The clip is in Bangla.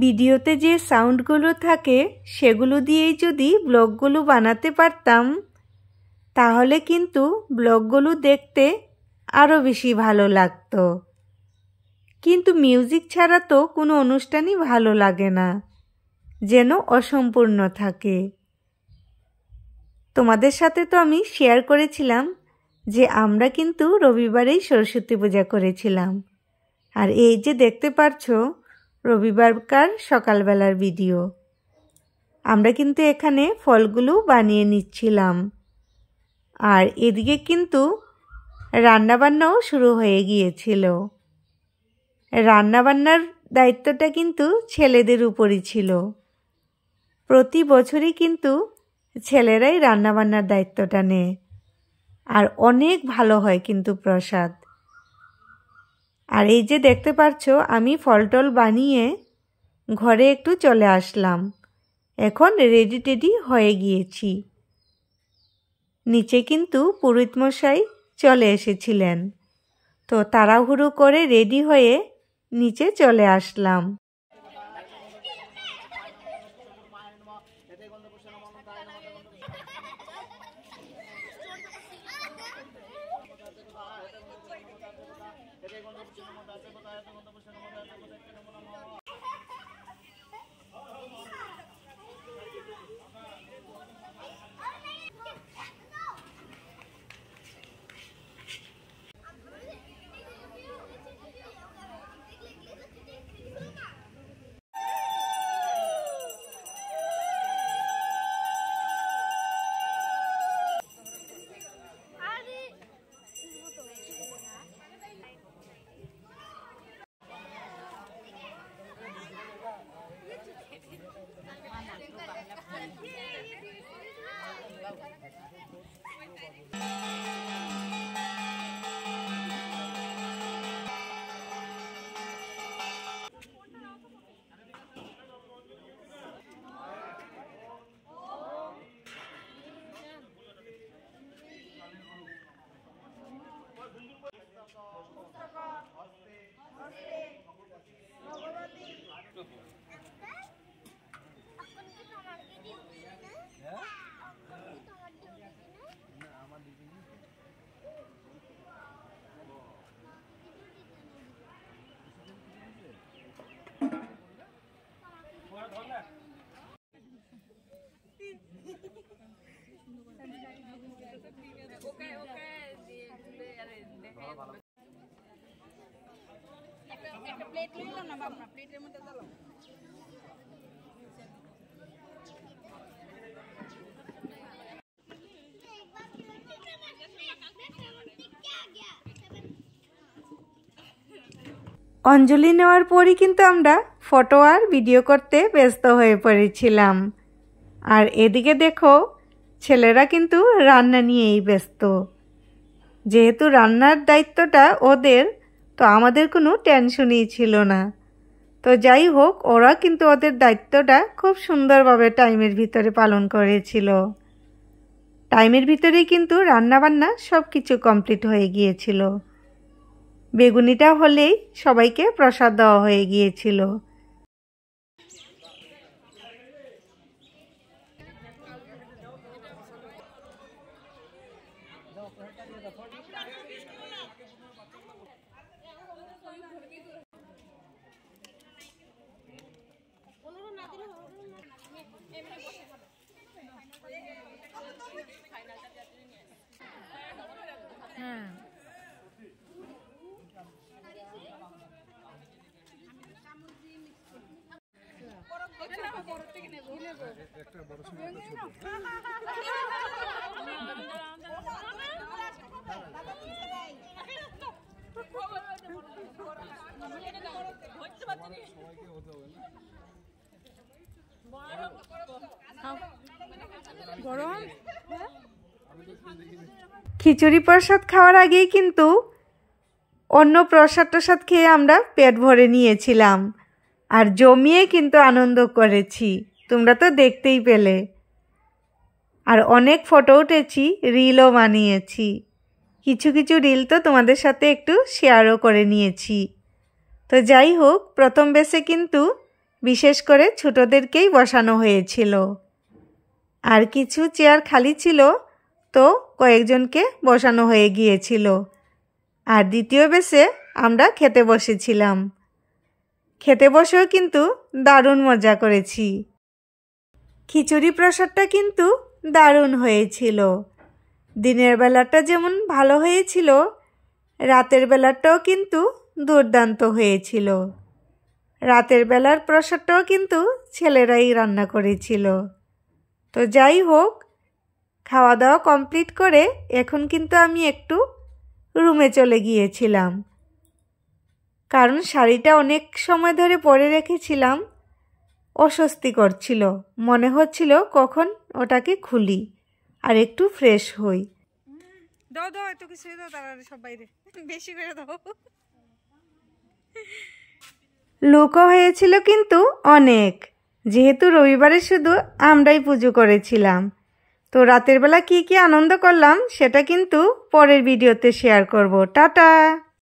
ভিডিওতে যে সাউন্ডগুলো থাকে সেগুলো দিয়েই যদি ব্লগগুলো বানাতে পারতাম তাহলে কিন্তু ব্লগগুলো দেখতে আরও বেশি ভালো লাগতো। কিন্তু মিউজিক ছাড়া তো কোনো অনুষ্ঠানই ভালো লাগে না, যেন অসম্পূর্ণ থাকে। তোমাদের সাথে তো আমি শেয়ার করেছিলাম যে আমরা কিন্তু রবিবারেই সরস্বতী পূজা করেছিলাম। আর এই যে দেখতে পারছো রবিবারকার সকালবেলার ভিডিও। আমরা কিন্তু এখানে ফলগুলো বানিয়ে নিচ্ছিলাম। আর এদিকে কিন্তু রান্নাবান্নাও শুরু হয়ে গিয়েছিল। রান্নাবান্নার দায়িত্বটা কিন্তু ছেলেদের উপরই ছিল। প্রতি বছরই কিন্তু ছেলেরাই রান্নাবান্নার দায়িত্বটা নেয়। আর অনেক ভালো হয় কিন্তু প্রসাদ। আর এই যে দেখতে পাচ্ছো আমি ফলটল বানিয়ে ঘরে একটু চলে আসলাম। এখন রেডি টেডি হয়ে গিয়েছি। নিচে কিন্তু পুরোহিত মশাই চলে এসেছিলেন, তো তাড়াহুড়ো করে রেডি হয়ে নিচে চলে আসলাম। প্লেট নিলাম না বাবা, প্লেটের মধ্যে দাও। অঞ্জলি নেওয়ার পরই কিন্তু আমরা ফটো আর ভিডিও করতে ব্যস্ত হয়ে পড়েছিলাম। আর এদিকে দেখো ছেলেরা কিন্তু রান্না নিয়েই ব্যস্ত। যেহেতু রান্নার দায়িত্বটা ওদের, তো আমাদের কোনো টেনশনই ছিল না। তো যাই হোক, ওরা কিন্তু ওদের দায়িত্বটা খুব সুন্দরভাবে টাইমের ভিতরে পালন করেছিল। টাইমের ভিতরেই কিন্তু রান্নাবান্না সব কিছু কমপ্লিট হয়ে গিয়েছিল। বেগুনিটা হলেই সবাইকে প্রসাদ দেওয়া হয়ে গিয়েছিল। খিচুড়ি প্রসাদ খাওয়ার আগেই কিন্তু অন্য প্রসাদ খেয়ে আমরা পেট ভরে নিয়েছিলাম আর জমিয়ে কিন্তু আনন্দ করেছি। তোমরা তো দেখতেই পেলে। আর অনেক ফটো উঠেছি, রিলও বানিয়েছি। কিছু কিছু রিল তো তোমাদের সাথে একটু শেয়ারও করে নিয়েছি। তো যাই হোক, প্রথম বেসে কিন্তু বিশেষ করে ছোটদেরকেই বসানো হয়েছিল। আর কিছু চেয়ার খালি ছিল, তো কয়েকজনকে বসানো হয়ে গিয়েছিল। আর দ্বিতীয় বেসে আমরা খেতে বসেছিলাম। খেতে বসেও কিন্তু দারুণ মজা করেছি। খিচুড়ি প্রসাদটা কিন্তু দারুণ হয়েছিল। দিনের বেলাটা যেমন ভালো হয়েছিল, রাতের বেলাটাও কিন্তু দুর্দান্ত হয়েছিল। রাতের বেলার প্রসাদটাও কিন্তু ছেলেরাই রান্না করেছিল। তো যাই হোক, খাওয়া দাওয়া কমপ্লিট করে এখন কিন্তু আমি একটু রুমে চলে গিয়েছিলাম, কারণ শাড়িটা অনেক সময় ধরে পরে রেখেছিলাম। অস্বস্তি করছিল, মনে হচ্ছিল কখন ওটাকে খুলি আর একটু ফ্রেশ হই। দাও দাও, এত কিছু দাও, তারা সব বাইরে বেশি করে দাও। লোকও হয়েছিল কিন্তু অনেক, যেহেতু রবিবারে শুধু আমরাই পুজো করেছিলাম। তো রাতের বেলা কি কি আনন্দ করলাম সেটা কিন্তু পরের ভিডিওতে শেয়ার করব। টাটা।